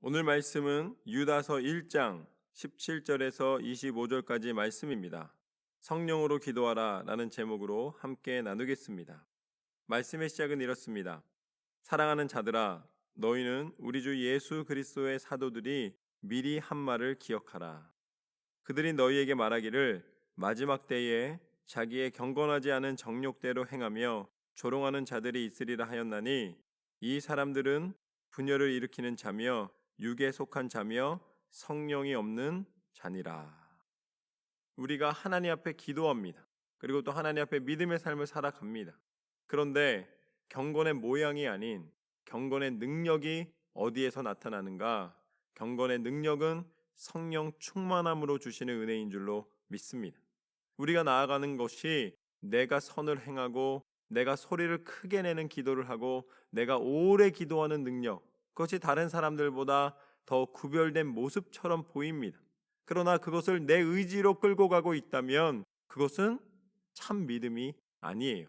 오늘 말씀은 유다서 1장 17절에서 25절까지 말씀입니다. 성령으로 기도하라 라는 제목으로 함께 나누겠습니다. 말씀의 시작은 이렇습니다. 사랑하는 자들아, 너희는 우리 주 예수 그리스도의 사도들이 미리 한 말을 기억하라. 그들이 너희에게 말하기를 마지막 때에 자기의 경건하지 않은 정욕대로 행하며 조롱하는 자들이 있으리라 하였나니, 이 사람들은 분열을 일으키는 자며 육에 속한 자며 성령이 없는 자니라. 우리가 하나님 앞에 기도합니다. 그리고 또 하나님 앞에 믿음의 삶을 살아갑니다. 그런데 경건의 모양이 아닌 경건의 능력이 어디에서 나타나는가? 경건의 능력은 성령 충만함으로 주시는 은혜인 줄로 믿습니다. 우리가 나아가는 것이 내가 선을 행하고 내가 소리를 크게 내는 기도를 하고 내가 오래 기도하는 능력, 그것이 다른 사람들보다 더 구별된 모습처럼 보입니다. 그러나 그것을 내 의지로 끌고 가고 있다면 그것은 참 믿음이 아니에요.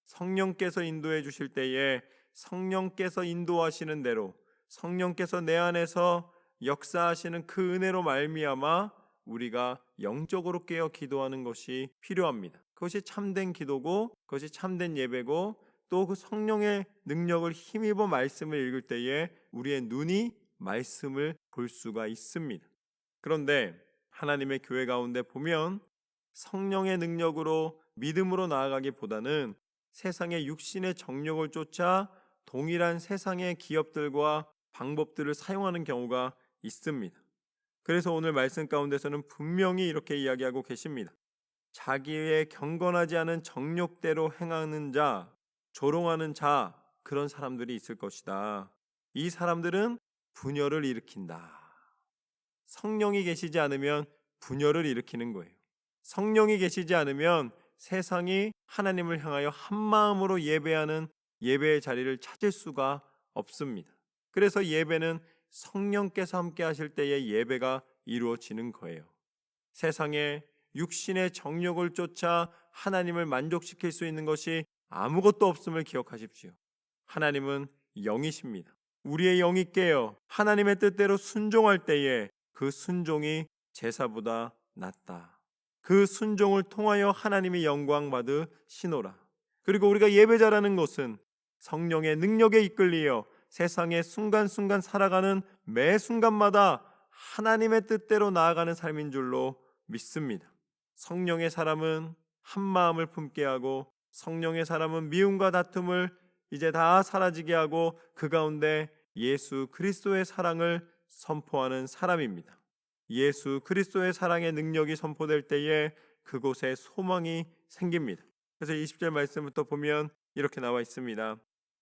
성령께서 인도해 주실 때에 성령께서 인도하시는 대로, 성령께서 내 안에서 역사하시는 그 은혜로 말미암아 우리가 영적으로 깨어 기도하는 것이 필요합니다. 그것이 참된 기도고, 그것이 참된 예배고, 또 그 성령의 능력을 힘입어 말씀을 읽을 때에 우리의 눈이 말씀을 볼 수가 있습니다. 그런데 하나님의 교회 가운데 보면 성령의 능력으로 믿음으로 나아가기보다는 세상의 육신의 정욕을 쫓아 동일한 세상의 기업들과 방법들을 사용하는 경우가 있습니다. 그래서 오늘 말씀 가운데서는 분명히 이렇게 이야기하고 계십니다. 자기의 경건하지 않은 정욕대로 행하는 자, 조롱하는 자, 그런 사람들이 있을 것이다. 이 사람들은 분열을 일으킨다. 성령이 계시지 않으면 분열을 일으키는 거예요. 성령이 계시지 않으면 세상이 하나님을 향하여 한 마음으로 예배하는 예배의 자리를 찾을 수가 없습니다. 그래서 예배는 성령께서 함께 하실 때의 예배가 이루어지는 거예요. 세상에 육신의 정욕을 쫓아 하나님을 만족시킬 수 있는 것이 아무것도 없음을 기억하십시오. 하나님은 영이십니다. 우리의 영이 깨어 하나님의 뜻대로 순종할 때에 그 순종이 제사보다 낫다. 그 순종을 통하여 하나님이 영광 받으시노라. 그리고 우리가 예배자라는 것은 성령의 능력에 이끌리어 세상의 순간순간 살아가는 매 순간마다 하나님의 뜻대로 나아가는 삶인 줄로 믿습니다. 성령의 사람은 한 마음을 품게 하고, 성령의 사람은 미움과 다툼을 이제 다 사라지게 하고 그 가운데 예수 그리스도의 사랑을 선포하는 사람입니다. 예수 그리스도의 사랑의 능력이 선포될 때에 그곳에 소망이 생깁니다. 그래서 20절 말씀부터 보면 이렇게 나와 있습니다.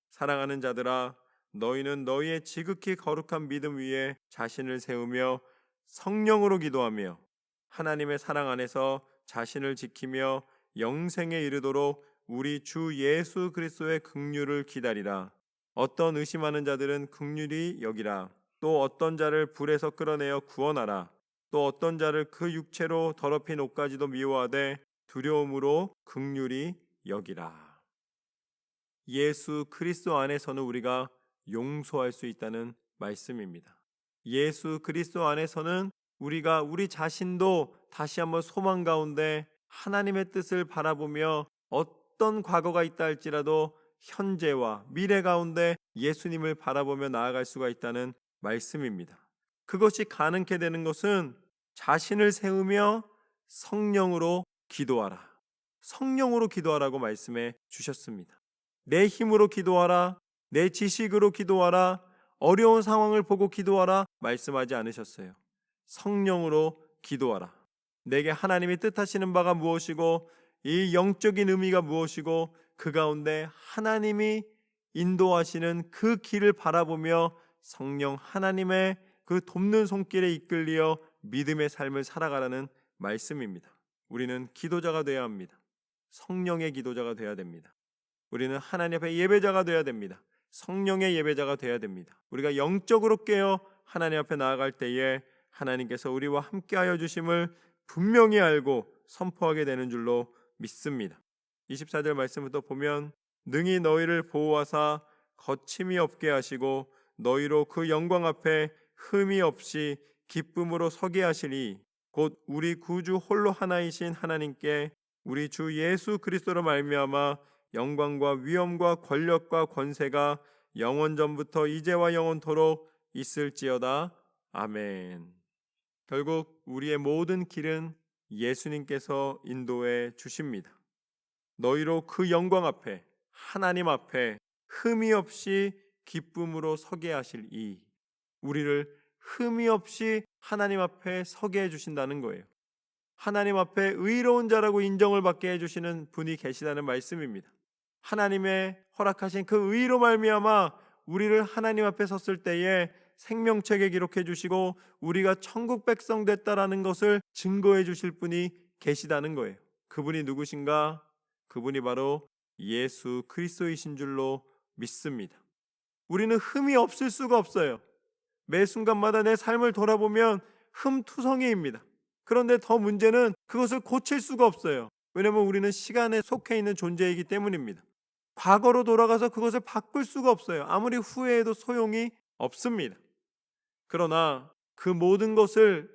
사랑하는 자들아, 너희는 너희의 지극히 거룩한 믿음 위에 자신을 세우며 성령으로 기도하며 하나님의 사랑 안에서 자신을 지키며 영생에 이르도록 우리 주 예수 그리스도의 긍휼을 기다리라. 어떤 의심하는 자들은 긍휼히 여기라. 또 어떤 자를 불에서 끌어내어 구원하라. 또 어떤 자를 그 육체로 더럽힌 옷까지도 미워하되 두려움으로 긍휼히 여기라. 예수 그리스도 안에서는 우리가 용서할 수 있다는 말씀입니다. 예수 그리스도 안에서는 우리가 우리 자신도 다시 한번 소망 가운데 하나님의 뜻을 바라보며 어떤 과거가 있다 할지라도 현재와 미래 가운데 예수님을 바라보며 나아갈 수가 있다는 말씀입니다. 그것이 가능케 되는 것은 자신을 세우며 성령으로 기도하라. 성령으로 기도하라고 말씀해 주셨습니다. 내 힘으로 기도하라. 내 지식으로 기도하라. 어려운 상황을 보고 기도하라 말씀하지 않으셨어요. 성령으로 기도하라. 내게 하나님이 뜻하시는 바가 무엇이고 이 영적인 의미가 무엇이고 그 가운데 하나님이 인도하시는 그 길을 바라보며 성령 하나님의 그 돕는 손길에 이끌려 믿음의 삶을 살아가라는 말씀입니다. 우리는 기도자가 되어야 합니다. 성령의 기도자가 되어야 됩니다. 우리는 하나님 앞에 예배자가 되어야 됩니다. 성령의 예배자가 되어야 됩니다. 우리가 영적으로 깨어 하나님 앞에 나아갈 때에 하나님께서 우리와 함께하여 주심을 분명히 알고 선포하게 되는 줄로 믿습니다. 24절 말씀부터 보면 능히 너희를 보호하사 거침이 없게 하시고 너희로 그 영광 앞에 흠이 없이 기쁨으로 서게 하시리. 곧 우리 구주 홀로 하나이신 하나님께 우리 주 예수 그리스도로 말미암아 영광과 위엄과 권력과 권세가 영원 전부터 이제와 영원토록 있을지어다. 아멘. 결국 우리의 모든 길은 예수님께서 인도해 주십니다. 너희로 그 영광 앞에, 하나님 앞에 흠이 없이 기쁨으로 서게 하실 우리를 흠이 없이 하나님 앞에 서게 해주신다는 거예요. 하나님 앞에 의로운 자라고 인정을 받게 해주시는 분이 계시다는 말씀입니다. 하나님의 허락하신 그 의로 말미암아 우리를 하나님 앞에 섰을 때에 생명책에 기록해 주시고 우리가 천국 백성 됐다라는 것을 증거해 주실 분이 계시다는 거예요. 그분이 누구신가? 그분이 바로 예수 그리스도이신 줄로 믿습니다. 우리는 흠이 없을 수가 없어요. 매 순간마다 내 삶을 돌아보면 흠투성이입니다. 그런데 더 문제는 그것을 고칠 수가 없어요. 왜냐하면 우리는 시간에 속해 있는 존재이기 때문입니다. 과거로 돌아가서 그것을 바꿀 수가 없어요. 아무리 후회해도 소용이 없습니다. 그러나 그 모든 것을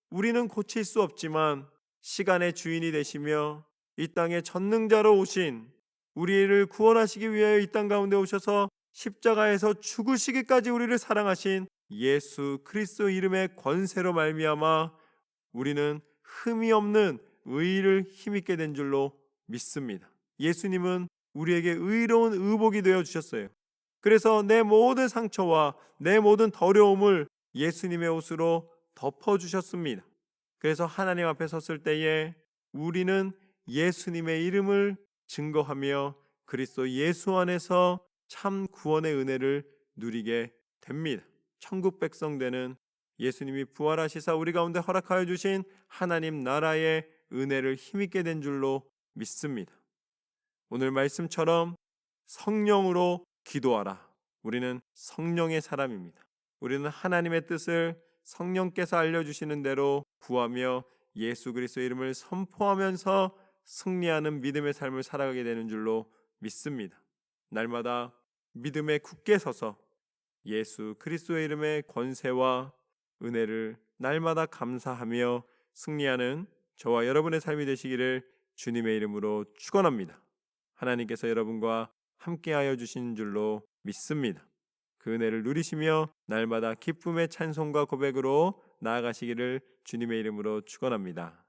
우리는 고칠 수 없지만 시간의 주인이 되시며 이 땅에 전능자로 오신 우리를 구원하시기 위하여 이 땅 가운데 오셔서 십자가에서 죽으시기까지 우리를 사랑하신 예수 그리스도 이름의 권세로 말미암아 우리는 흠이 없는 의를 힘있게 된 줄로 믿습니다. 예수님은 우리에게 의로운 의복이 되어 주셨어요. 그래서 내 모든 상처와 내 모든 더러움을 예수님의 옷으로 덮어 주셨습니다. 그래서 하나님 앞에 섰을 때에 우리는 예수님의 이름을 증거하며 그리스도 예수 안에서 참 구원의 은혜를 누리게 됩니다. 천국 백성 되는 예수님이 부활하시사 우리 가운데 허락하여 주신 하나님 나라의 은혜를 힘있게 된 줄로 믿습니다. 오늘 말씀처럼 성령으로 기도하라. 우리는 성령의 사람입니다. 우리는 하나님의 뜻을 성령께서 알려주시는 대로 구하며 예수 그리스도의 이름을 선포하면서 승리하는 믿음의 삶을 살아가게 되는 줄로 믿습니다. 날마다 믿음에 굳게 서서 예수 그리스도의 이름의 권세와 은혜를 날마다 감사하며 승리하는 저와 여러분의 삶이 되시기를 주님의 이름으로 축원합니다. 하나님께서 여러분과 함께하여 주신 줄로 믿습니다. 그 은혜를 누리시며 날마다 기쁨의 찬송과 고백으로 나아가시기를 주님의 이름으로 축원합니다.